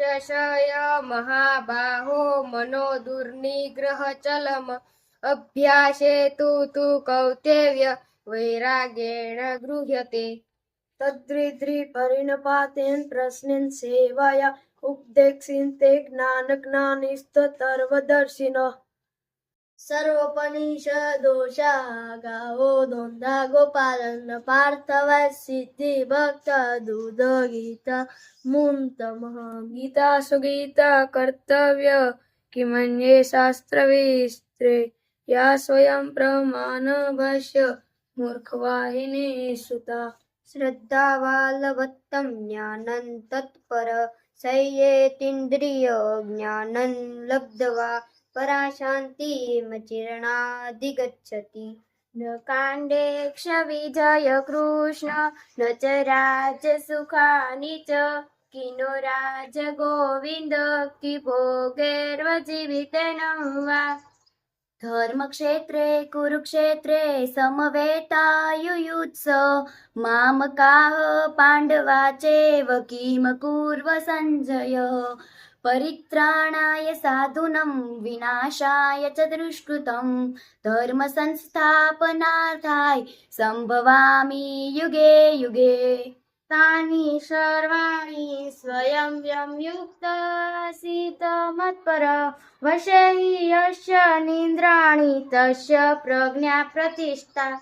शय महाबाहो मनो दुर्निग्रह चलम अभ्यासे तु कौतेव्य वैराग्येण गृह्यते। तद्रिद्रि परिणपातेन प्रश्नेन सेवया उपदेक्षिन्ते ज्ञानज्ञानिस्तर्वदर्शिनः। सर्वोपनिषदोषा गावो दोन्दा गोपालन पार्थवः सिद्धि भक्त दूध गीता मून्तमः गीता सुगीता कर्तव्य किमन्ये शास्त्रविस्त्रे या स्वयं प्रमाणभस्य मूर्खवाहिनी सुता। श्रद्धावालवत्तं ज्ञानं तत्पर संयेतीन्द्रिय ज्ञानं लब्ध्वा पराशान्तिमचिरणाधिगच्छति। न काण्डेक्ष विजय कृष्ण न च राजसुखानि च किनो राजगोविन्द कि भोगैर्वजीवितेन वा। धर्मक्षेत्रे कुरुक्षेत्रे समवेतायुयुत्स मामकाः पाण्डवा चैव किम कुर्व सञ्जय। परित्राणाय साधूनां विनाशाय च दुष्कृतं धर्मसंस्थापनार्थाय सम्भवामि युगे युगे। तानि सर्वाणि स्वयं युक्तासीत् मत्पर वशे हि यस्य निन्द्राणि तस्य प्रज्ञा प्रतिष्ठा।